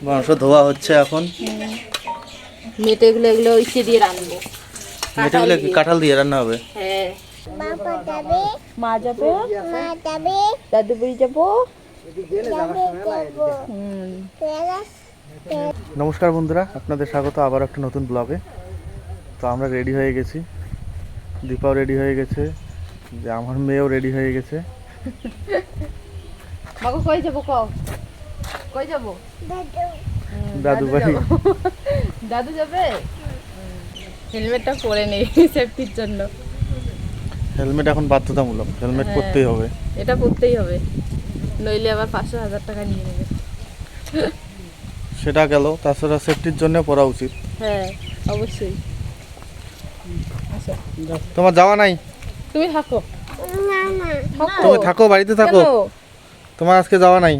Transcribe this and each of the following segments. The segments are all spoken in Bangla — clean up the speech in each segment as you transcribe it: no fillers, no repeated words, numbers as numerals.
মাংস ধোয়া হচ্ছে এখন। মেটে এগুলো ইচ্ছে দিয়ে রান্নবো। মেটেগুলো কি কাঁঠাল দিয়ে রান্না হবে? হ্যাঁ। মা যাবে, দাদু বুড়ি যাবো। নমস্কার বন্ধুরা, আপনাদের স্বাগত আবার একটা নতুন ব্লগে। তো আমরা রেডি হয়ে গেছি, দীপাও রেডি হয়ে গেছে, যে আমার মেয়েও রেডি হয়ে গেছে। মাগো কই যাবো, কই যাবো? দাদু বাড়ি। দাদু যাবে। হেলমেটটা পরে নেই সেফটির জন্য। হেলমেট এখন বাধ্যতামূলক, হেলমেট পরতেই হবে। এটা পরতেই হবে, নইলে আবার 500-1000 টাকা নিয়ে নেবে। সেটা গেল, তাছাড়া সেফটির জন্য পরা উচিত। হ্যাঁ অবশ্যই। আচ্ছা তোমার যাওয়া নাই? তুমি থাকো। তুমি থাকো, বাড়িতে থাকো। তোমার আজকে যাওয়া নাই?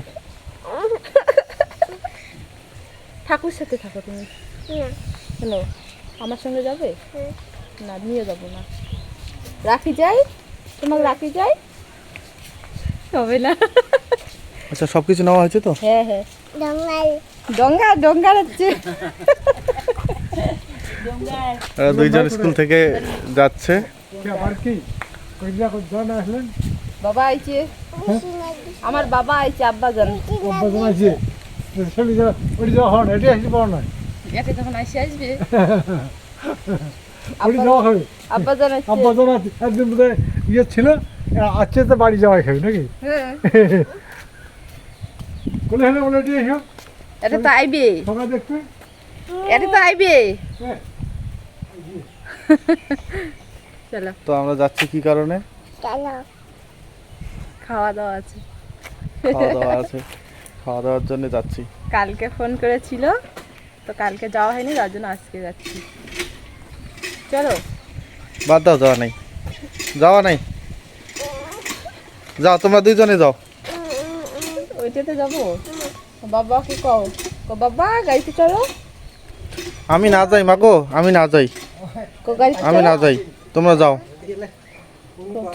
ঠাকুর সাথে থাকো তুমি। কেন আমার সঙ্গে যাবে? না নিয়ে যাবো না। রাখি যাই, তোমাকে রাখি যাই, হবে না। আচ্ছা, সবকিছু নেওয়া হয়েছে তো? হ্যাঁ হ্যাঁ। ডঙ্গা হচ্ছে। দুইজন স্কুল থেকে যাচ্ছে। বাবা আইছে, আমার বাবা আইছে, আব্বা জান। একে যখন আসবে আব্বা জান একদিন বোধহয় ইয়ে ছিল, আজকে তো বাড়ি যাওয়াই খাবি নাকি? কোলে হেলে বলে দিয়ে এসো, এটা তো আইবে, সবাই দেখবে, এটা তো আইবে। চলো। তো আমরা যাচ্ছি কি কারণে? খাওয়া দাওয়া আছে। খাওয়া দাওয়া আছে, খাওয়া দাওয়ার জন্য যাচ্ছি। কালকে ফোন করেছিল, তো কালকে যাওয়া হয়নি, তার জন্য আজকে যাচ্ছি। চলো। বাদ দাও, যাওয়া নাই, যাওয়া নাই। যাও, তোমরা দুইজনে যাও। ওইটাতে যাবো। বাবাকে কও, বাবা গাড়িতে চলো। আমি না যাই মাগো, আমি না যাই, আমি না যাই। তোমরা যাও,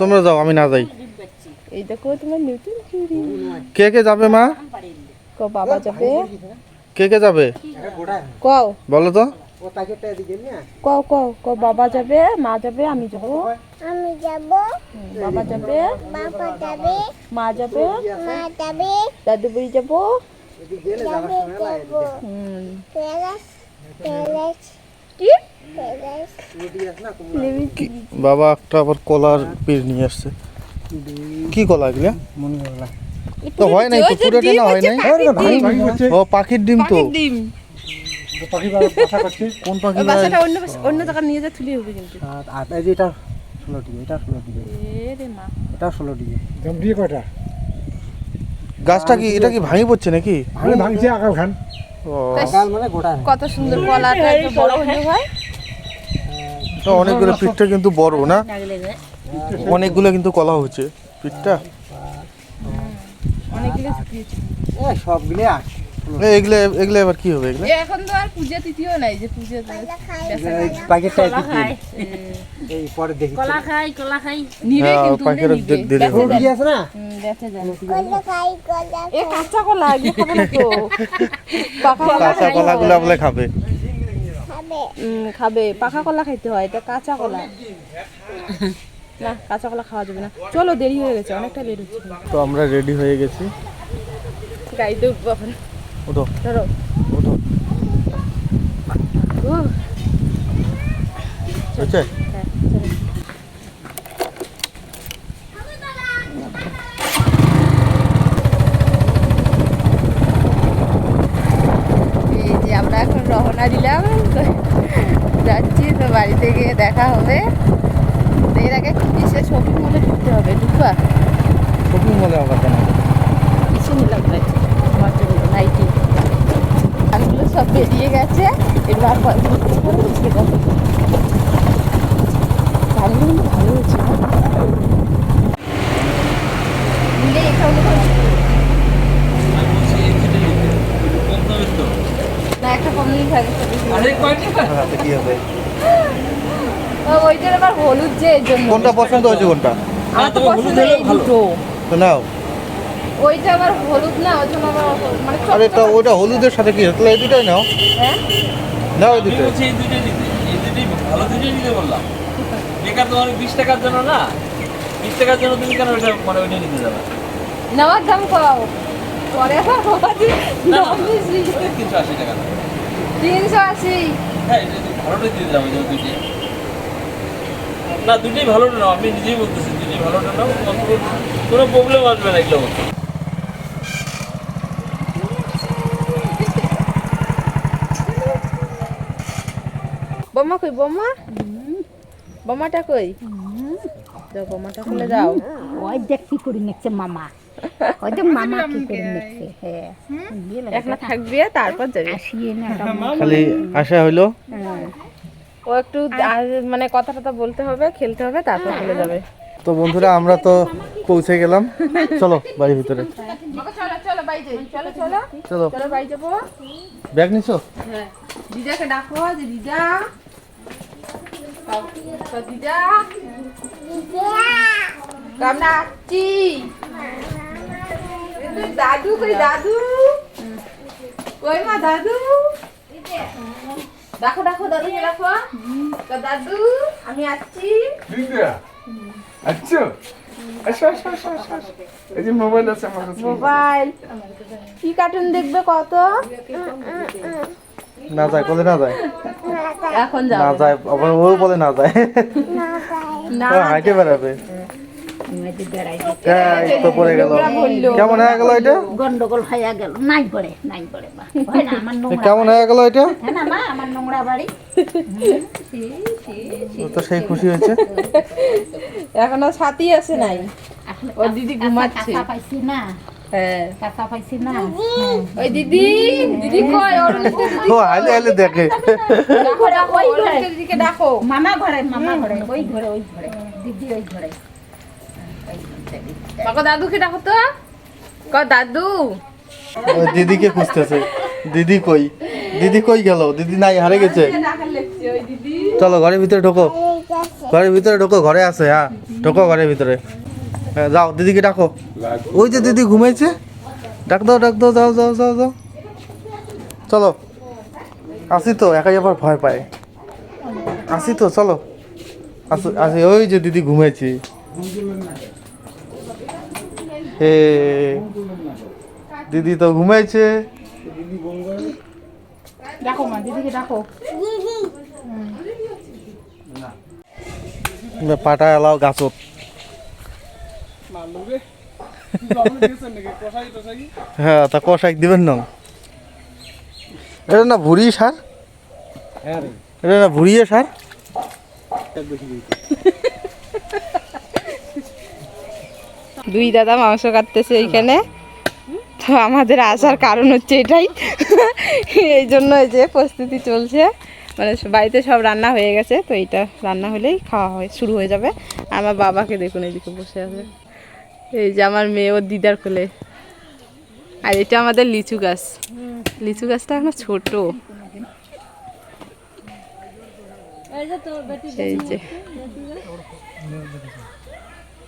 তোমরা যাও, আমি না যাই। এই দেখো তোমার নতুন চুড়ি। কে কে যাবে মা? কও বাবা যাবে। কে কে যাবে কও, বলো তো। কও কও কও বাবা যাবে, মা যাবে, আমি যাব। বাবা যাবে, মা যাবে, দাদু বুড়ি যাব। কি বাবা একটা আবার কলার পিস নিয়ে আসছে। কি কলা এগুলা? তো হয় নাই তো, পুরোটা না হয় নাই। ও পাখির ডিম তো। ডিম। কোন পাখি? বাসাটা অন্য জায়গা নিয়ে যা তুলি হবে কিন্তু। এটা 16 ডিগে, এটা 16 ডিগে, এরে মা, এটা 16 ডিগে। দাম দিয়ে কয়টা? গাছটা কি এটা কি ভাঙি পড়ছে নাকি? আমি ভাঙছি আকাল খান। ও, আকাল মানে গোটা। কত সুন্দর কলাটা, একটু বড় হলে হয়। তো অনেকগুলো পিঠটা কিন্তু বড় না, অনেকগুলো কিন্তু কলা হচ্ছে পিঠটা। অনেকগুলো শুকিয়েছে। সবগুলো আস। এগুলো এগুলো এবার কি হবে? এগুলো এখন তো আর পূজা তিথিও নাই যে পূজা প্যাকেটটা এই পরে দেখি। কলা খাই নিবে কিন্তু পাখিরা দিলে হবে। কি আছে না? দেখে যান এ কাঁচা কলা এগুলো খাবে না তো। পাকা কলা কাঁচা কলাগুলো বলে খাবে। খাবে, পাকা কলা খাইতে হয়, এটা কাঁচা কলা না, কাঁচা কলা খাওয়া যাবে না। চলো, দেরি হয়ে গেছে, অনেকটা লেট হচ্ছে। তো আমরা রেডি হয়ে গেছি, গাড়িতে উঠবো এখন। ওঠো ধরো ওঠো। হচ্ছে হ্যাঁ চলো। এই যে আমরা এখন রওনা দিলাম, যাচ্ছি তো বাড়িতে গিয়ে দেখা হবে। এর আগে বিশেষ শপিং মলে ঢুকতে হবে। ঢুকবা? শপিং মলে আবার কেন? কিছু নিলাম না, আমার জন্য নাইটি আরগুলো সব বেরিয়ে গেছে। এবার গাড়িগুলো কিন্তু ভালো হয়েছে নিলে এটা হলো না, একটা কম নিয়ে থাকে। কি হবে? ওইটার আবার হলুদ, যে এর জন্য। কোনটা পছন্দ হয়েছে কোনটা? আমার তো পছন্দ এই দুটো। তো নাও। ওইটা আবার হলুদ না, ওই জন্য আবার মানে আরে তা ওইটা হলুদের সাথে কি তাহলে এই দুটাই নাও, হ্যাঁ নাও এই আমি দুটাই। বলছি এই দুটোই নিতে, এই দুটোই ভালো দুটোই নিতে বললাম। বেকার তোমার 20 টাকার জন্য না, 20 টাকার জন্য তুমি কেন ওইটা মানে ওইটা নিতে যাবে? নেওয়ার দাম কম পরে আবার বাবাজি না, দাম বেশি। ওই 380 টাকা দাম। 380। হ্যাঁ, এটা ভালোটাই দিয়ে যাবো যে দুটোই। না দুটোই ভালোটা নাও, আমি নিজেই বলতেছি দুটোই ভালোটা নাও, কোনো প্রবলেম আসবে না এগুলো বলতে। বোমা কই বোমা? বোমাটা কই? যাও বোমাটা খুলে দাও। ওই দেখ কি করে নিচ্ছে মামা, ওই দেখ মামা কি করে নিচ্ছে। হ্যাঁ একলা থাকবি তারপর যাবি। আসিয়ে না খালি আশা হইলো। ও একটু মানে কথা টথা বলতে হবে, খেলতে হবে, তারপর চলে যাবে। তো বন্ধুরা আমরা তো পৌঁছে গেলাম, চলো বাড়ির ভিতরে। চলো চলো বাড়ি যাই, চলো চলো চলো, চলো বাড়ি যাবো। ব্যাগ নিছো? হ্যাঁ দিদাকে ডাকো যে দিদা, তো দিদা আমরা আসছি। দাদু কই দাদু? কই মা দাদু? ডাকো ডাকো দাদুকে ডাকো। তো দাদু আমি আসছি। আচ্ছা আচ্ছা আচ্ছা আচ্ছা আচ্ছা এই যে মোবাইল আছে আমার কাছে মোবাইল কি কার্টুন দেখবে কত? না যায়, বলে না যায়, এখন না যাও যায়, আবার ও বলে না যায়, না ও হাইটে বেড়াবে। বেড়াই এই তো পড়ে গেল, কেমন হয়ে গেল এটা? গন্ডগোল হয়ে গেল, নাই পড়ে বা হয় না আমার নোংরা কেমন হয়ে গেল এটা? হ্যাঁ না মা, আমার নোংরা বাড়ি। ও তো সেই খুশি হয়েছে। এখনো সাথী আছে নাই, আসলে ও দিদি ঘুমাচ্ছে। কাঁচা পাইছি না, হ্যাঁ কাঁচা পাইছি না। ওই দিদি দিদি কই? ওর ও হাইলে হাইলে দেখে। ডাকো ডাকো ওই দিদিকে ডাকো। মামা ঘরে ওই ঘরে দিদি ওই ঘরে। কাকো দাদুকে ডাকো তো, ক দাদু। ওই দিদিকে খুঁজতেছে, দিদি কই, দিদি কই গেল? দিদি নাই, হারে গেছে। ডাকার লেগছে ওই দিদি। চলো ঘরের ভিতরে ঢোকো, ঘরের ভিতরে ঢোকো, ঘরে আছে। হ্যাঁ ঢোকো ঘরের ভিতরে। হ্যাঁ যাও দিদিকে ডাকো। ওই যে দিদি ঘুমাইছে, ডাক দাও ডাক দাও, যাও যাও যাও যাও। চলো আসি তো, একাই আবার ভয় পায়। আসি তো চলো, আসি আসি। ওই যে দিদি ঘুমাইছে। হে দিদি তো ঘুমাইছে। ডাকো মা দিদিকে ডাকো। পাটা এলাও গাছত। হ্যাঁ তা কষাই দিবেন না? এটা না ভুড়ি সার, এটা না ভুড়িয়ে সার। দুই দাদা মাংস কাটতেছে এইখানে, তো আমাদের আসার কারণ হচ্ছে এটাই। এই জন্য এই যে প্রস্তুতি চলছে, মানে বাড়িতে সব রান্না হয়ে গেছে, তো এইটা রান্না হলেই খাওয়া হয় শুরু হয়ে যাবে। আমার বাবাকে দেখুন এইদিকে বসে আছে, এই যে আমার মেয়ে ওর দিদার কোলে। আর এটা আমাদের লিচু গাছ, লিচু গাছটা এখন ছোট। এই যে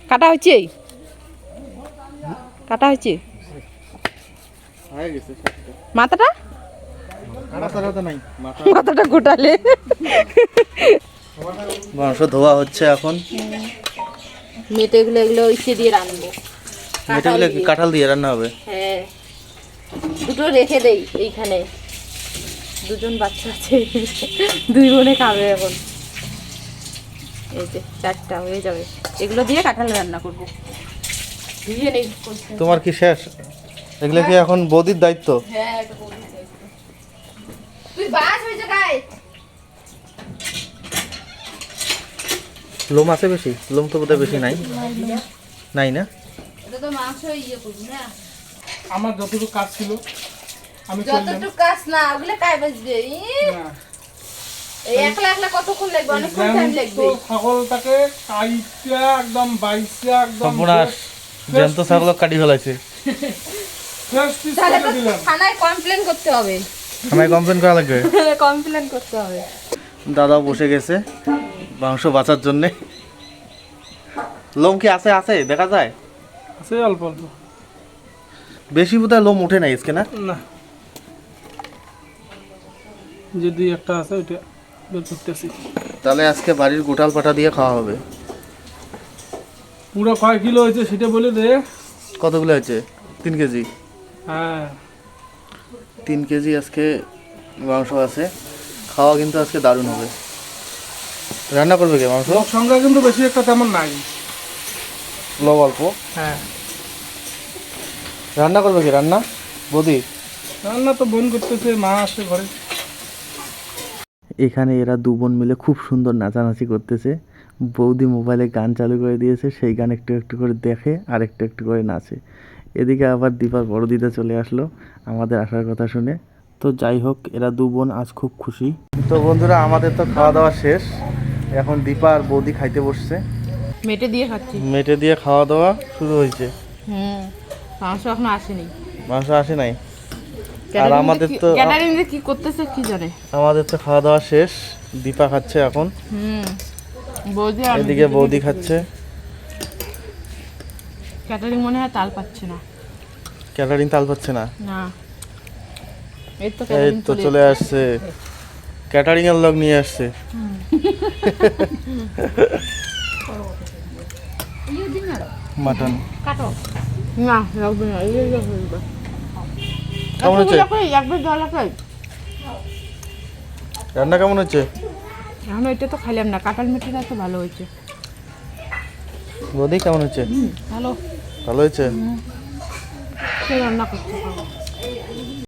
কাটা হচ্ছে, কাটা হচ্ছে মাথাটা, মাথাটা গোটালে। মাংস ধোয়া হচ্ছে এখন। মেটে এগুলো এগুলো ইচ্ছে দিয়ে রান্নবো। মেটেগুলো কি কাঁঠাল দিয়ে রান্না হবে? হ্যাঁ দুটো রেখে দেই এইখানে, দুজন বাচ্চা আছে, দুই বোনে খাবে এখন। এই যে 4টা হয়ে যাবে, এগুলো দিয়ে কাঁঠাল রান্না করবো। ধুয়ে নেই। তোমার কি শেষ? এগুলো কি এখন বৌদির দায়িত্ব? হ্যাঁ এটা বলি তুই বাস হয়ে যা গায়। লোম আছে বেশি? লোম তো বোধহয় বেশি নাই, নাই না? এটা তো মাংস ইয়ে করবি না, আমার যতটুকু কাজ ছিল আমি করলাম। যতটুকু কাজ না ওগুলো কায় বাজবে। এই একলা একলা কতক্ষণ লাগবে? অনেকক্ষণ টাইম লাগবে। ছাগলটাকে কাইটা একদম বাইসা একদম সর্বনাশ, জ্যান্ত ছাগল কাটি ফেলাইছে। ফ্রেশ পিস তাহলে করে তো দিলাম। থানায় কমপ্লেন করতে হবে, আমায় কমপ্লেন করা লাগবে। কমপ্লেন করতে হবে। দাদাও বসে গেছে মাংস বাঁচার জন্যে। লোম কি আছে? আছে দেখা যায়, আছে অল্প অল্প। বেশি বোধহয় লোম ওঠে না আজকে না? না, যে দুই একটা আছে ওইটা বের করতেছি। তাহলে আজকে বাড়ির গোটাল পাটা দিয়ে খাওয়া হবে। পুরো কয় কিলো হয়েছে সেটা বলে দে। কতগুলো হয়েছে? 3 কেজি। হ্যাঁ 3 কেজি আজকে মাংস আছে। খাওয়া কিন্তু আজকে দারুণ হবে। রান্না করবে কে মাংস? লোক সংখ্যা কিন্তু বেশি একটা তেমন নাই। লোক অল্প। হ্যাঁ রান্না করবে কে? রান্না বৌদি। রান্না তো বোন করতেছে, মা আসে ঘরে। এখানে এরা 2 বোন মিলে খুব সুন্দর নাচানাচি করতেছে। বৌদি মোবাইলে গান চালু করে দিয়েছে, সেই গান একটু একটু করে দেখে আর একটু একটু করে নাচে। এদিকে আবার দীপার বড় দিদা চলে আসলো আমাদের আসার কথা শুনে। তো যাই হোক, এরা 2 বোন আজ খুব খুশি। তো বন্ধুরা, আমাদের তো খাওয়া দাওয়া শেষ। এখন দীপা আর বৌদি খাইতে বসছে। মেটে দিয়ে খাচ্ছি। মেটে দিয়ে খাওয়া দাওয়া শুরু হয়েছে। মাংস এখনো আসেনি। মাংস আসে নাই। আর আমাদের তো ক্যাটারিং যে কি করতেছে কি জানে। আমাদের তো খাওয়া দাওয়া শেষ। দীপা খাচ্ছে এখন। বৌদি এদিকে বৌদি খাচ্ছে। ক্যাটারিং মনে হয় তাল পাচ্ছে না। ক্যাটারিং তাল পাচ্ছে না। না, এই তো এই ক্যাটারিং তো চলে আসছে, ক্যাটারিং এর লোক নিয়ে আসছে। মাটন কাটো না লাগবে না, এই যে হইবে। কেমন হচ্ছে? একবার জল লাগাই। রান্না কেমন হচ্ছে? এখন এটা তো খাইলাম না, কাঁঠাল মিঠিটা তো ভালো হয়েছে। বৌদি কেমন হচ্ছে? ভালো। ভালো হয়েছে। সে রান্না করছে।